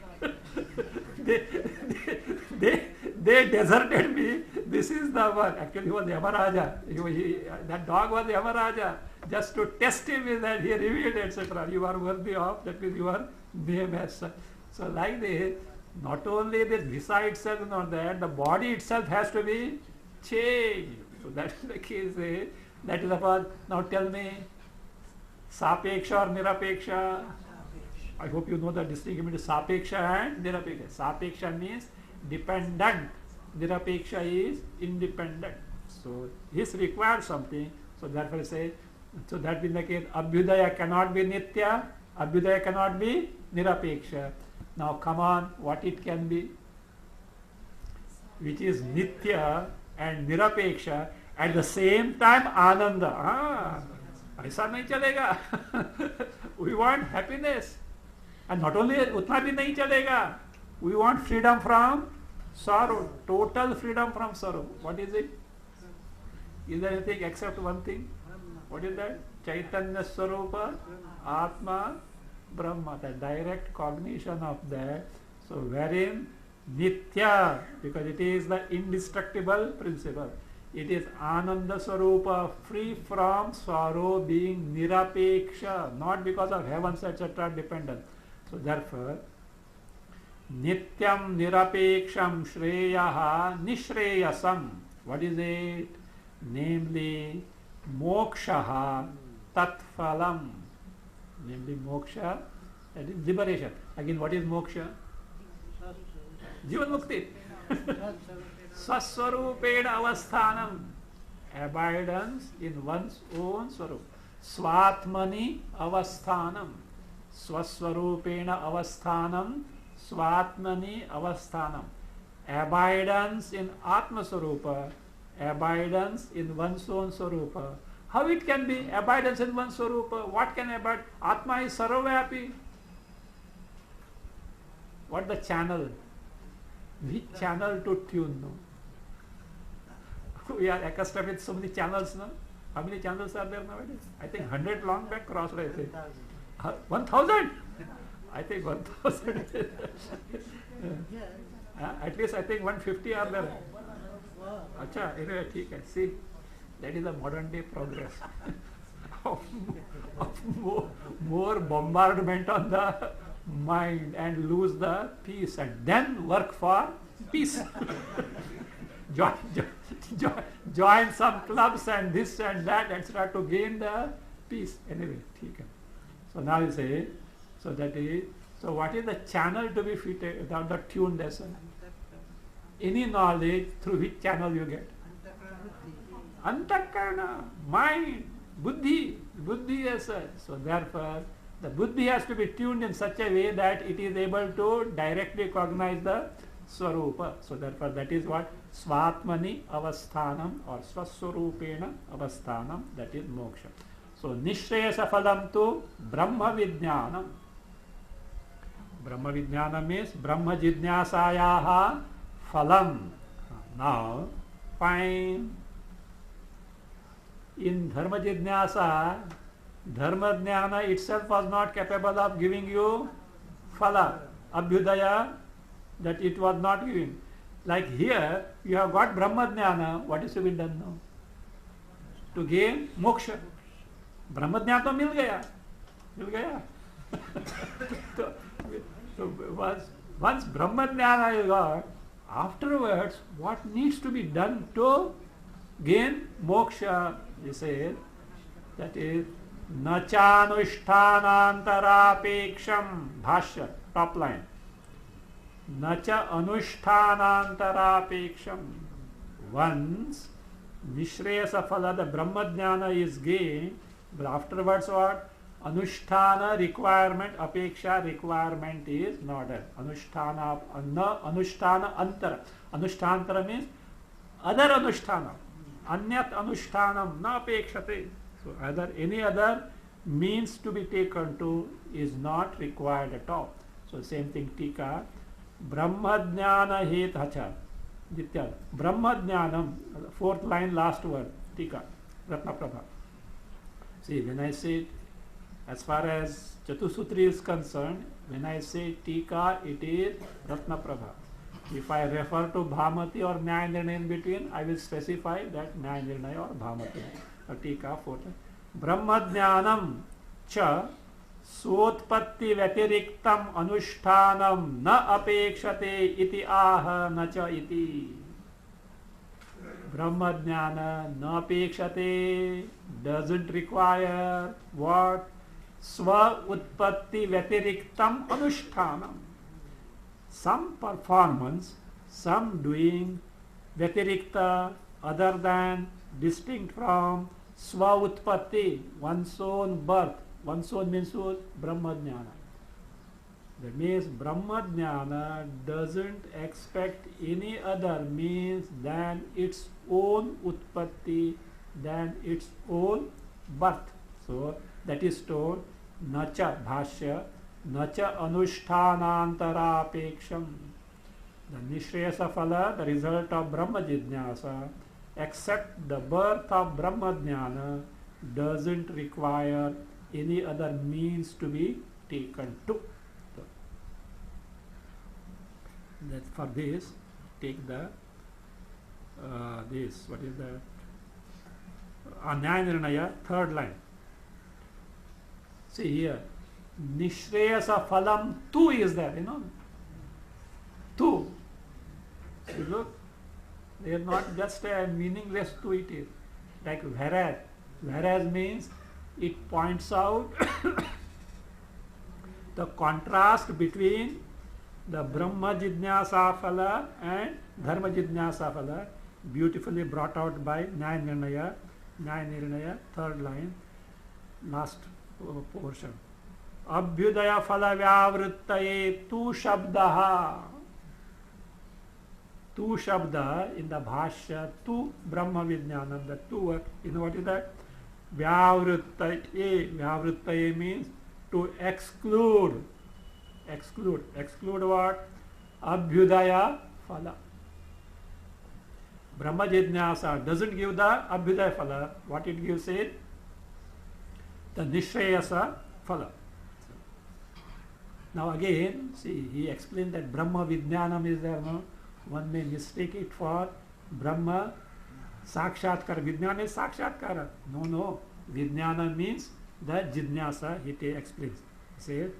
they deserted me. This is the one. Actually, he was Yamaraja. That dog was Yamaraja. Just to test him is that he revealed, etc. You are worthy of, that means your name as such. So like this, not only this visa itself is not there, the body itself has to be changed. So that is the case. That is about, now tell me, Sapeksha or Nirapeksha? I hope you know the distinction between Sapeksha and Nirapeksha. Sapeksha means dependent. Nirapeksha is independent. So this requires something. So therefore say, so that means the case, Abhyudaya cannot be Nitya, Abhyudaya cannot be Nirapeksha. Now come on, what it can be? Which is Nitya and Nirapeksha at the same time Ananda. ऐसा नहीं चलेगा. We want happiness. And not only उतना भी नहीं चलेगा. We want freedom from sorrow. Total freedom from sorrow. What is it? Is there anything except one thing? What is that? Chaitanya Swarupa, Atma, Brahma. The direct cognition of that. So wherein Nitya, because it is the indestructible principle. It is Ananda Swarupa, free from sorrow, being Nirapeksha, not because of heavens, etc. dependent. So therefore, Nityam Nirapeksham Shreyaha Nishreyasam. What is it? Namely, Mokshaha Tatphalam. Namely, Moksha, that is liberation. Again, what is Moksha? Jivan Mukti. Swaswarupena avasthanam, abidance in one's own swarup. Swatmani avasthanam, swaswarupena avasthanam, swatmani avasthanam. Abidance in Atma Swarupa, abidance in one's own Swarupa. How it can be abidance in one's Swarupa? What can abide? Atma is sarvavyapi. What the channel? Which channel to tune? No? We are accustomed with so many channels now. How many channels are there nowadays? I think 100 long back crossed, I think. 1,000? I think 1,000. At least I think 150 are there. Acha, anyway, okay. See, that is the modern day progress. of more bombardment on the mind and lose the peace, and then work for peace. Join some clubs and this and that, etc. to gain the peace. Anyway, okay. So now you say, so that is, so what is the channel to be fitted without the tuned lesson? Any knowledge through which channel you get? Antakarna, mind, buddhi as such. So therefore, the buddhi has to be tuned in such a way that it is able to directly cognize the Swarupa. So therefore that is what Swatmani avasthanam or Swaswarupena avasthanam, that is moksha. So Nishreyasa phalam tu Brahma Vijnanam. Brahma Vijnanam means Brahma Jidnyasayaha phalam. Now fine. In Dharma Jidnyasa, Dharma Jnana itself was not capable of giving you phala, abhyudaya, that it was not giving. Like here, you have got Brahma Jnana, what is to be done now? To gain moksha. Brahma Jnana to mil gaya. So once Brahma Jnana is got, afterwards, what needs to be done to gain moksha. He says that is nachanushtanantarapeksham. Bhashya, top line. Nacha anushtanantarapeksham. Once Nishreyasa phala, the Brahma-jnana is gained, but afterwards what? Anushtana requirement, apeksha requirement is not there. Anushtana, anushtana antara. Anushtantara means other anushtana. Anyat anushtanam na apekshate. So either any other means to be taken to is not required at all. So same thing, tika. Brahma-jnana hetacha. Ditya. Brahma-jnanam, fourth line, last word, tika. Ratnaprabha. See, when I say, as far as Chatusutri is concerned, when I say tika, it is Ratnaprabha. If I refer to Bhamati or Nyaya in between, I will specify that Nyaya or Bhamati. Tika, fourth. Brahma-jnanam cha sotpatti vatiriktam anushtanam na apekshate iti aha na cha iti. Brahma-jnana na apekshate doesn't require what? Swa-utpatti vatiriktam anushtanam. Some performance, some doing vatirikta, other than, distinct from Swa-utpatti, one's own birth. One's own means Brahma-jnana. That means Brahma-jnana doesn't expect any other means than its own utpatti, than its own birth. So that is told, nacha bhashya, nacha anushtanantarapeksham. The Nishreyasa phala, the result of Brahma-jidnyasa, except the birth of Brahma-jnana, doesn't require any other means to be taken to. So, that for this, take the this, what is that? Nyaya Nirnaya, third line. See here, Nishreyasa phalam tu is there, you know. Tu. You look, they are not just a meaningless tu, it is. Like whereas. Whereas means it points out the contrast between the Brahma Jidnyasa phala and Dharma Jidnyasa phala, beautifully brought out by Nyaya Nirnaya, third line, last portion. Abhyudaya phala vyavrittaye tu shabdaha. Tu shabda in the bhashya, tu Brahma Vijnanam, the two word, you know what is that? Vyavrittaye means to exclude. Exclude what? Abhyudaya phala. Brahma Jidnyasa doesn't give the Abhyudaya phala. What it gives is the Nishreyasa phala. Now again, see, he explained that Brahma Vijnanam is there, no? One may mistake it for Brahma Sakshatkara. Vijnana is Sakshatkara. No. Vijnana means the Jidnyasa, he explains. He says,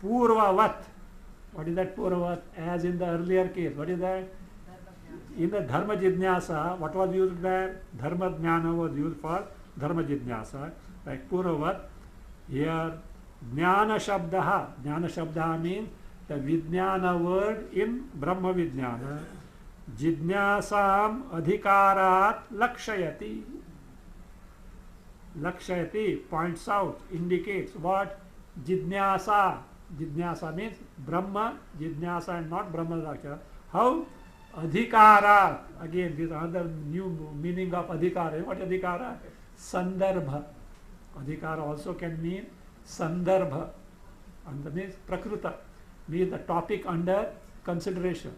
Purvavat. What is that Purvavat? As in the earlier case. What is that? In the Dharma Jidnyasa, what was used there? Dharma Jnana was used for Dharma Jidnyasa. Like Purvavat. Here, Jnana Shabdaha. Jnana Shabdaha means the Vijnana word in Brahma Vijnana. Jidnyasam adhikarat lakshayati. Lakshayati points out, indicates what? Jidnyasa. Jidnyasa means Brahma Jidnyasa and not Brahma Lakshya. How? Adhikarat. Again, this is another new meaning of adhikara. What is adhikara? Sandarbha. Adhikara also can mean Sandarbha. And that means Prakruta. Means the topic under consideration.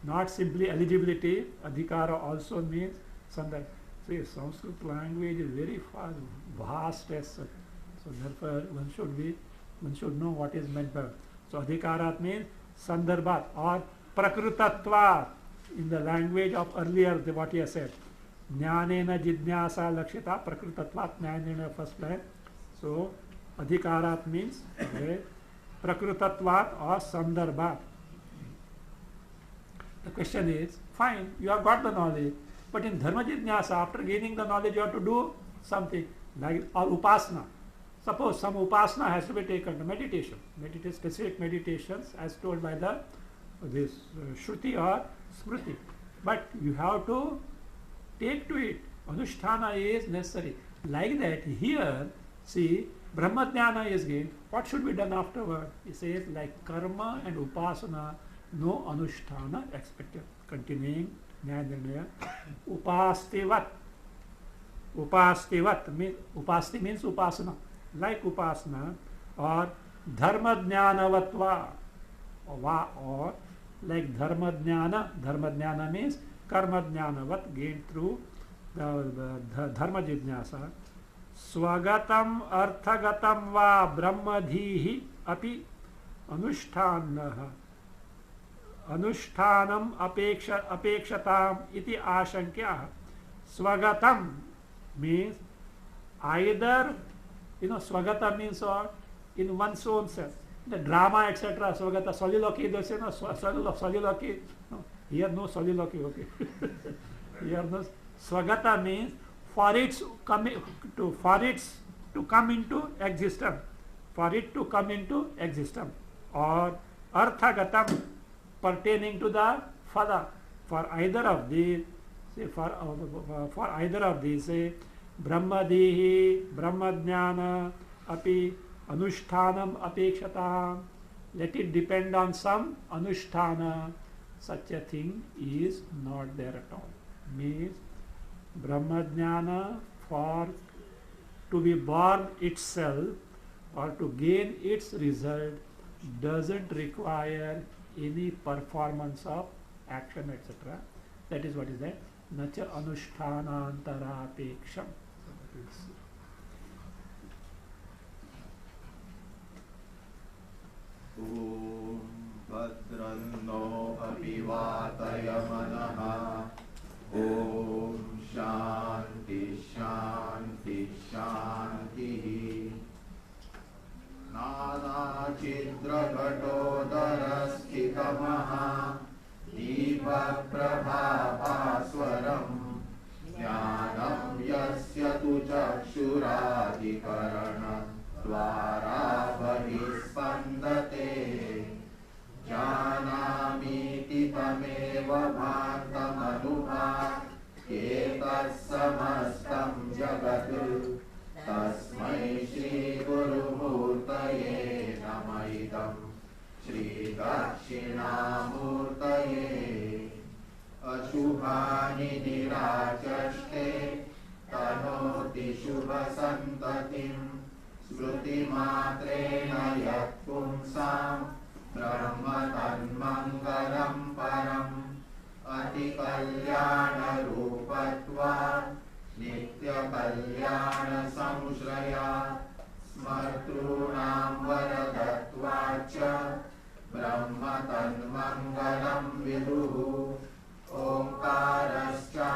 Not simply eligibility. Adhikara also means Sandarbha. See, Sanskrit language is very vast as such. So therefore one should know what is meant by. So adhikarat means Sandarbhat or Prakrutatvat in the language of earlier what he has said. Jnanena jidnyasa lakshita prakrutatvat jnanena first line. So adhikarat means Prakrutatvat or Sandarbhat. The question is, fine, you have got the knowledge, But in dharma jnana, after gaining the knowledge, you have to do something like or upasana. Suppose some upasana has to be taken to meditation, specific meditations as told by the this Shruti or Smriti. But you have to take to it. Anusthana is necessary. Like that, here, see, Brahma Jnana is gained. What should be done afterward? He says, like karma and upasana, no anusthana expected. Continuing, Nyaya Upastivat. Upastivat means, upasti means upasana. Like upasana or dharma jnanavatva or like dharma jnana means karma jnanavat gained through the dharma jnana. Swagatam arthagatam va brahmadhihi api anushthanaha anushtanam apekshatam iti ashankya. Swagatam means either, swagata means what? In one's own self. The drama, etc. Swagata, soliloquy, they say, no, soliloquy. No, here no soliloquy, okay. Here no. Swagata means for it to come into existence. For it to come into existence. Or arthagatam, pertaining to the father. For either of these, say for either of these, say brahmadihi, brahmajnana, api anushtanam apekshatam. Let it depend on some anushtana. Such a thing is not there at all. Means brahmajnana, for to be born itself or to gain its result, doesn't require any performance of action, etc. That is what is that. Nacha anushtanantarapeksham. Om Bhadranno Apivataya Manaha. Om Shanti Shanti Shanti. Nana Chitra Ghatodharasthitamaha Dipa Prabhapaswaram Jnanam Yasya Tu Chakshuradhikarana Dvara Bahispandate Jnanamiti Tameva Bhantamanubha Etat Samastam Jagatu Tasmai Shri Guru Murtaye Namaidam Shri Dakshinamurtaye Ashubhani Nirachaste Tanoti Shubha Santatim Smruti Matrena Yat Pumsam Brahma Tanmangalam Param Ati Kalyana Rupatva Nitya Kalyana Samushraya Smartrunam Varadatvacha Brahma Tanmangalam Viduhu Omkarascha